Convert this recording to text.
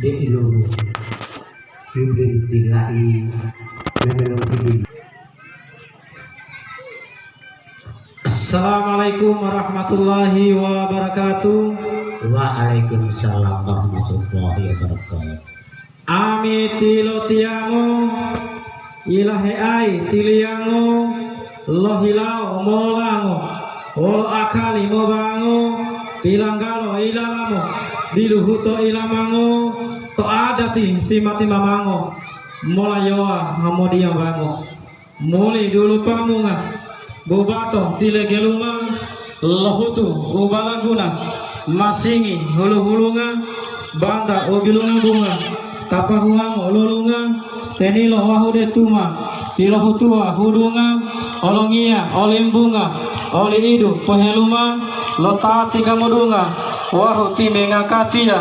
de ilmu Jibril tilai memeluk diri. Assalamualaikum warahmatullahi wabarakatuh. Waalaikumsalam warahmatullahi wabarakatuh. Ami tilo tiango ilahe ai tiliango lohilau molango olo akali mobango pilanggalo ilalamo diluhuto ilamango to adati tima-tima mango molayoa hamodia bango muli dulu pamunga bubato tile gelunga lohutu ubalaguna masingi hulu-hulunga banta obilunga bunga tapahuang olulunga tenilo wahude tuma tilohutua hudunga olongia olimbunga oli idu poheluma lotati gamudunga wahu timengakatia